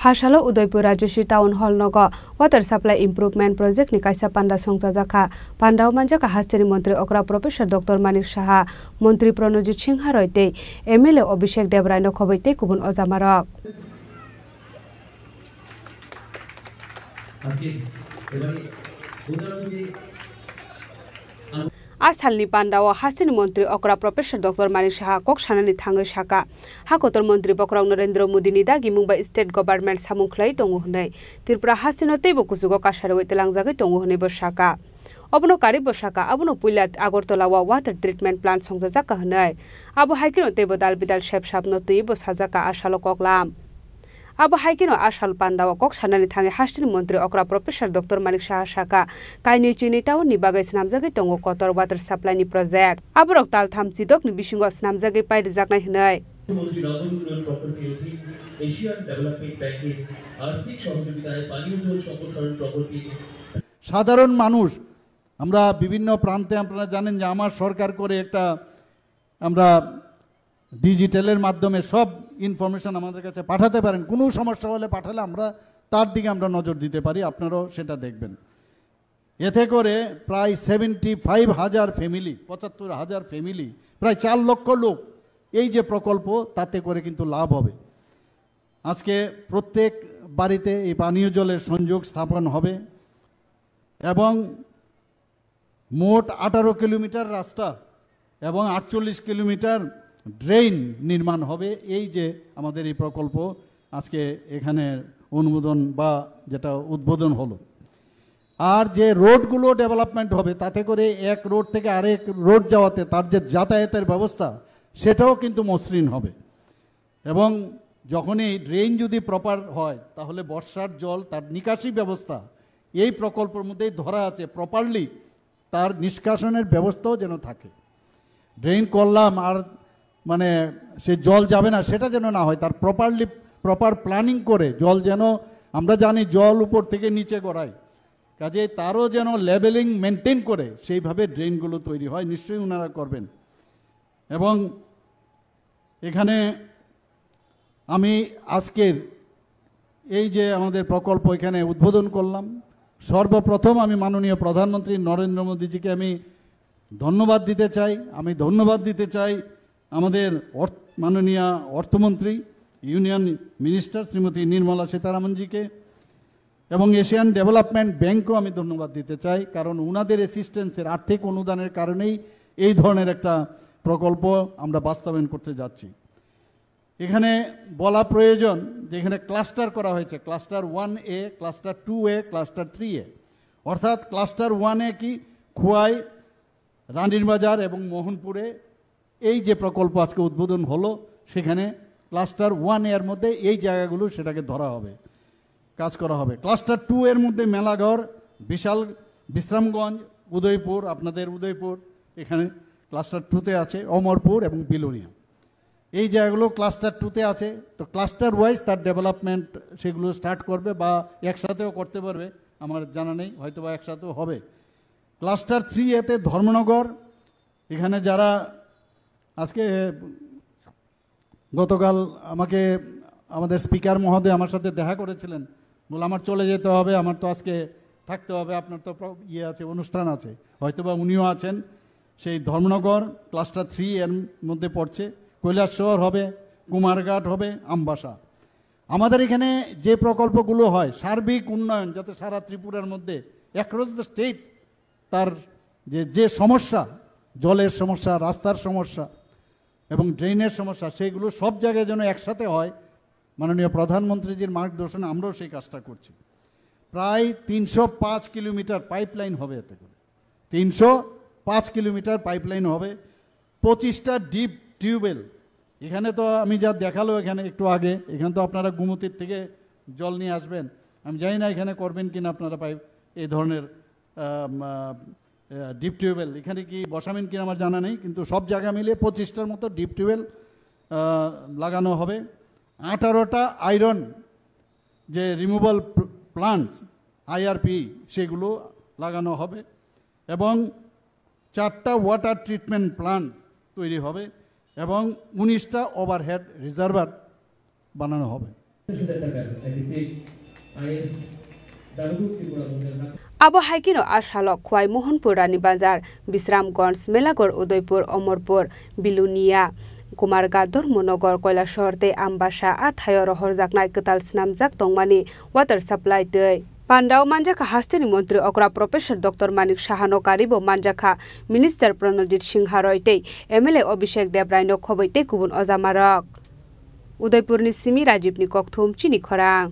Phashalo Udaipur Rajyasri Town Hall nogo Water Supply Improvement Project ni kaisa panda songchajaka pandao manjaka hastini Mantri Okra Professor Dr. Manik Saha Mantri Pranojit Singha Roite MLA Abhishek Debrai no khobaite kubun ojamarok Asalni pandao hastini Mantri Okra Professor Dr. Manik Saha kok sanani thangai saka hakotor Mantri Bokrang Narendra Modi ni dagi Mumbai State Government samung khlai tongo hunai Tripura hasino teibo kusugo kasaro wetelangjagoi tongo hunai bo saka Abono kari bo saka abono puilat Agartala wa water treatment plant songjaka hunai abo haikino teibo dalbidal shep sapno teibo sajaka asalo koklam Abo haikino asal pandao kok sanani thangai hastini Mantri Okra Professor Dr. Manik Saha saka kaini chini town ni bagai snamjagai tongo kotor water supply ni project aborok taltham chidok ni bisingo snamjagai pairijaknai hunai মুখ্যমন্ত্রী নগর উন্নয়ন প্রকল্পের অধীন Asian development ব্যাংকের আর্থিক সহযোগিতায় পানীয় জল সম্প্রসারণ প্রকল্পে সাধারণ মানুষ আমরা বিভিন্ন প্রান্তে আপনারা জানেন যে আমার সরকার করে একটা আমরা ডিজিটালের মাধ্যমে সব ইনফরমেশন আমাদের কাছে পাঠাতে পারেন কোনো সমস্যা হলে পাঠালে আমরা তার দিকে আমরা নজর দিতে পারি আপনারাও সেটা দেখবেন এতে করে প্রায় 75,000 ফ্যামিলি 75,000 ফ্যামিলি প্রায় 4 লক্ষ লোক এই যে প্রকল্প তাতে করে কিন্তু লাভ হবে আজকে প্রত্যেক বাড়িতে এই পানীয় জলের সংযোগ স্থাপন হবে এবং মোট 18 কিলোমিটার রাস্তা এবং 48 কিলোমিটার ড্রেন নির্মাণ হবে এই যে আমাদের এই প্রকল্প আজকে এখানে অনুমোদন বা যেটা উদ্বোধন হলো আর যে রোডগুলো ডেভেলপমেন্ট হবে তাতে করে এক রোড থেকে আরেক রোড যাওয়াতে তার যে যাতায়াতের ব্যবস্থা সেটাও কিন্তু মসৃণ হবে এবং যখনই ড্রেন যদি প্রপার হয় তাহলে বর্ষার জল তার নিকাশি ব্যবস্থা এই প্রকল্পের মধ্যেই ধরা আছে প্রপারলি তার নিষ্কাশনের ব্যবস্থাও যেন থাকে ড্রেন করলাম আর মানে সে জল যাবে না সেটা যেন না হয় তার প্রপার প্ল্যানিং করে জল যেন আমরা জানি জল উপর থেকে নিচে গড়ায় কাজে তারও যেন লেভেলিং মেনটেন করে সেইভাবে ড্রেনগুলো তৈরি হয় নিশ্চয়ই ওনারা করবেন এবং এখানে আমি আজকের এই যে আমাদের প্রকল্প এখানে উদ্বোধন করলাম সর্বপ্রথম আমি মাননীয় প্রধানমন্ত্রী নরেন্দ্র মোদীজিকে আমি ধন্যবাদ দিতে চাই আমাদের মাননীয় অর্থমন্ত্রী ইউনিয়ন মিনিস্টার শ্রীমতী নির্মলা সীতারামনজিকে এবং এশিয়ান ডেভেলপমেন্ট ব্যাংকও আমি ধন্যবাদ দিতে চাই কারণ ওনাদের অ্যাসিস্ট্যান্সের আর্থিক অনুদানের কারণেই এই ধরনের একটা প্রকল্প আমরা বাস্তবায়ন করতে যাচ্ছি এখানে বলা প্রয়োজন যে এখানে ক্লাস্টার করা হয়েছে cluster 1A cluster 2A cluster 3A অর্থাৎ ক্লাস্টার 1A কি খোয়াই রানীর বাজার এবং মোহনপুরে এই যে প্রকল্প আজকে উদ্বোধন হলো সেখানে ক্লাস্টার 1A এর মধ্যে এই জায়গাগুলো সেটাকে ধরা হবে কাজ করা হবে ক্লাস্টার 2 এর মধ্যে মেলাঘর বিশাল বিশ্রামগঞ্জ উদয়পুর আপনাদের উদয়পুর এখানে ক্লাস্টার 2তে আছে অমরপুর এবং বিলোনিয়া এই জায়গাগুলো ক্লাস্টার 2তে আছে তো ক্লাস্টার ওয়াইজ তার ডেভেলপমেন্ট সেগুলো স্টার্ট করবে বা একসাথেও করতে পারবে আমার জানা নেই হয়তো বা একসাথেও হবে ক্লাস্টার 3এতে ধর্মনগর এখানে যারা আজকে গতকাল আমাকে আমাদের স্পিকার মহোদয় আমার সাথে দেখা করেছিলেন বলে আমার চলে যেতে হবে আমার তো আজকে থাকতে হবে আপনার তো আছে অনুষ্ঠান আছে হয়তোবা উনিও আছেন সেই ধর্মনগর ক্লাস্টার 3 এর মধ্যে পড়ছে কৈলাসহর হবে কুমারঘাট হবে আমবাসা আমাদের এখানে যে প্রকল্পগুলো হয় সার্বিক উন্নয়ন যাতে সারা ত্রিপুরার মধ্যে অ্যাক্রস দ্য স্টেট তার যে সমস্যা জলের সমস্যা রাস্তার সমস্যা এবং ড্রেনের সমস্যা সেগুলো সব জায়গায় যেন একসাথে হয় মাননীয় প্রধানমন্ত্রীজির মার্গদর্শনে আমরাও সেই কাজটা করছি প্রায় 305 কিলোমিটার পাইপলাইন হবে এতে করে 305 কিলোমিটার পাইপলাইন হবে 25টা ডিপ টিউবওয়েল এখানে তো আমি যা দেখালো এখানে একটু আগে এখানে তো আপনারা গুমতির থেকে জল নিয়ে আসবেন আমি জানি না এখানে করবেন কিনা আপনারা পাইপ এই ধরনের ডিপ টিউবওয়েল এখানে কি বসাবেন কিনা আমার জানা নেই কিন্তু সব জায়গা মিলিয়ে 25টার মতো ডিপ টিউবওয়েল লাগানো হবে 18টা আয়রন যে রিমুভাল প্লান্টস আইআরপি সেগুলো লাগানো হবে এবং 4টা ওয়াটার ট্রিটমেন্ট প্লান্ট তৈরি হবে এবং 19টা ওভারহেড রিজার্ভার বানানো হবে Abo haikino Ashalok Kwai Mohanpur Rani Bazar, Bisramganj, Melagor, Udaipur, Omorpur, Bilunia, Kumarga, Dormonogor, Koilashorte, Ambasha, Athayor, Horjaknai, Ketal Snamjak, Tongmani, Water Supply Day. Pandau Manjaka Hastini Montri Okra Professor Dr. Manik Shahano Karibo Manjaka, Minister Pranodit Singh Haroite, MLA Abhishek Debraino Khoboite Kubun Ozamarok. Udaipur ni Simi Rajib ni Kokthum Chini Khorang.